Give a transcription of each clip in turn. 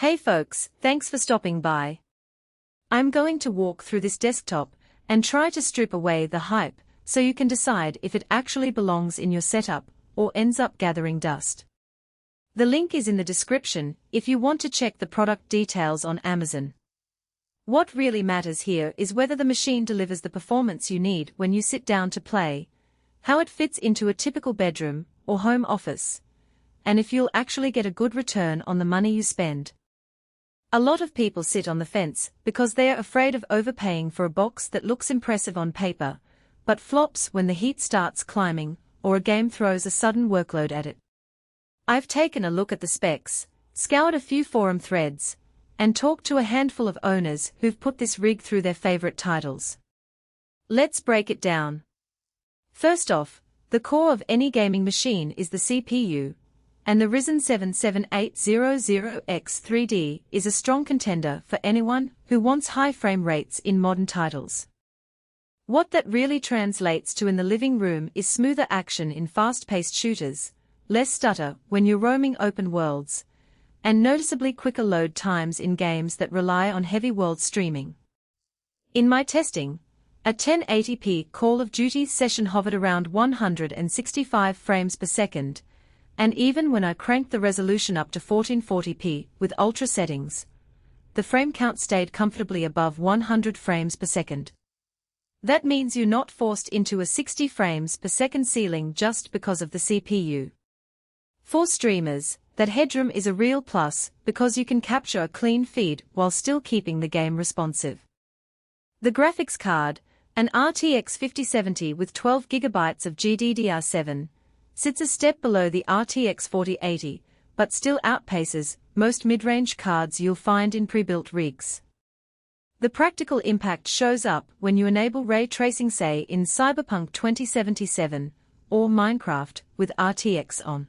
Hey folks, thanks for stopping by. I'm going to walk through this desktop and try to strip away the hype so you can decide if it actually belongs in your setup or ends up gathering dust. The link is in the description if you want to check the product details on Amazon. What really matters here is whether the machine delivers the performance you need when you sit down to play, how it fits into a typical bedroom or home office, and if you'll actually get a good return on the money you spend. A lot of people sit on the fence because they are afraid of overpaying for a box that looks impressive on paper, but flops when the heat starts climbing or a game throws a sudden workload at it. I've taken a look at the specs, scoured a few forum threads, and talked to a handful of owners who've put this rig through their favorite titles. Let's break it down. First off, the core of any gaming machine is the CPU, and the Ryzen 7 7800X3D is a strong contender for anyone who wants high frame rates in modern titles. What that really translates to in the living room is smoother action in fast-paced shooters, less stutter when you're roaming open worlds, and noticeably quicker load times in games that rely on heavy world streaming. In my testing, a 1080p Call of Duty session hovered around 165 frames per second, and even when I cranked the resolution up to 1440p with ultra settings, the frame count stayed comfortably above 100 frames per second. That means you're not forced into a 60 frames per second ceiling just because of the CPU. For streamers, that headroom is a real plus because you can capture a clean feed while still keeping the game responsive. The graphics card, an RTX 5070 with 12GB of GDDR7, sits a step below the RTX 4080, but still outpaces most mid-range cards you'll find in pre-built rigs. The practical impact shows up when you enable ray tracing, say in Cyberpunk 2077 or Minecraft with RTX on.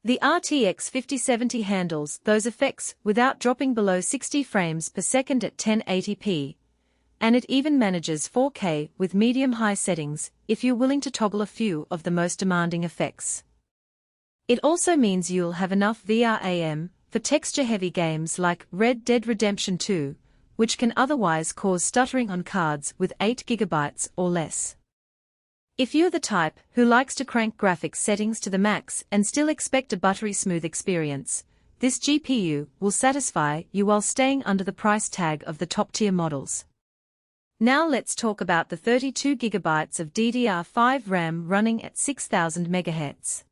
The RTX 5070 handles those effects without dropping below 60 frames per second at 1080p, and it even manages 4K with medium-high settings if you're willing to toggle a few of the most demanding effects. It also means you'll have enough VRAM for texture-heavy games like Red Dead Redemption 2, which can otherwise cause stuttering on cards with 8GB or less. If you're the type who likes to crank graphics settings to the max and still expect a buttery smooth experience, this GPU will satisfy you while staying under the price tag of the top-tier models. Now let's talk about the 32GB of DDR5 RAM running at 6000 MHz.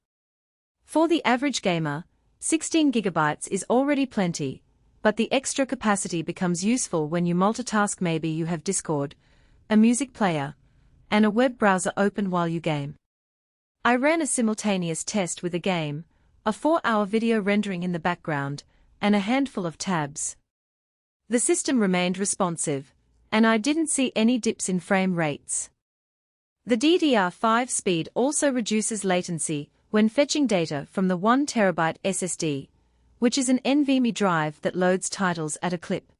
For the average gamer, 16GB is already plenty, but the extra capacity becomes useful when you multitask. Maybe you have Discord, a music player, and a web browser open while you game. I ran a simultaneous test with a game, a 4-hour video rendering in the background, and a handful of tabs. The system remained responsive, and I didn't see any dips in frame rates. The DDR5 speed also reduces latency when fetching data from the 1TB SSD, which is an NVMe drive that loads titles at a clip.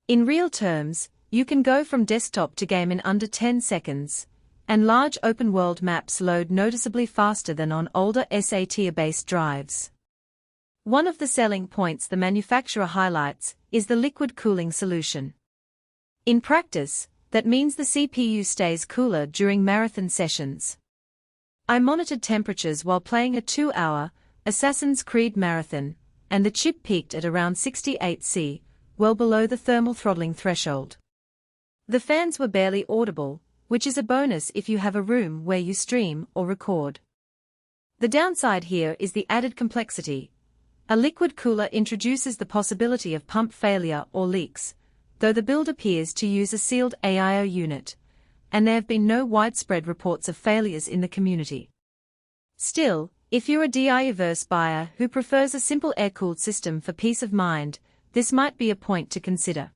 In real terms, you can go from desktop to game in under 10 seconds, and large open-world maps load noticeably faster than on older SATA-based drives. One of the selling points the manufacturer highlights is the liquid cooling solution. In practice, that means the CPU stays cooler during marathon sessions. I monitored temperatures while playing a 2-hour Assassin's Creed marathon, and the chip peaked at around 68°C, well below the thermal throttling threshold. The fans were barely audible, which is a bonus if you have a room where you stream or record. The downside here is the added complexity. A liquid cooler introduces the possibility of pump failure or leaks, though the build appears to use a sealed AIO unit, and there have been no widespread reports of failures in the community. Still, if you're a DI-averse buyer who prefers a simple air-cooled system for peace of mind, this might be a point to consider.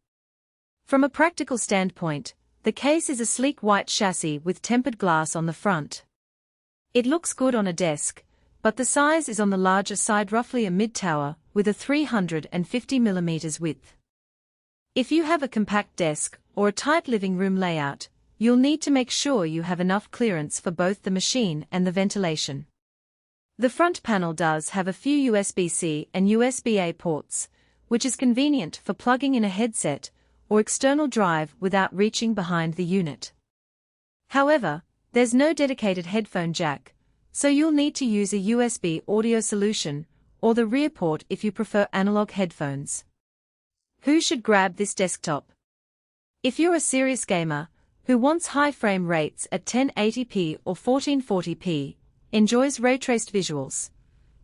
From a practical standpoint, the case is a sleek white chassis with tempered glass on the front. It looks good on a desk, but the size is on the larger side, roughly a mid-tower with a 350mm width. If you have a compact desk or a tight living room layout, you'll need to make sure you have enough clearance for both the machine and the ventilation. The front panel does have a few USB-C and USB-A ports, which is convenient for plugging in a headset or external drive without reaching behind the unit. However, there's no dedicated headphone jack, so you'll need to use a USB audio solution or the rear port if you prefer analog headphones. Who should grab this desktop? If you're a serious gamer who wants high frame rates at 1080p or 1440p, enjoys ray-traced visuals,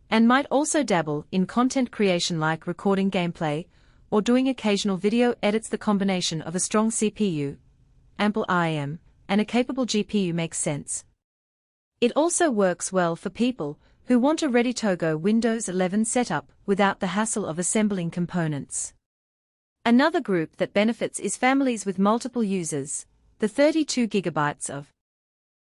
and might also dabble in content creation like recording gameplay or doing occasional video edits, the combination of a strong CPU, ample IM, and a capable GPU makes sense. It also works well for people who want a ready-to-go Windows 11 setup without the hassle of assembling components. Another group that benefits is families with multiple users. The 32 GB of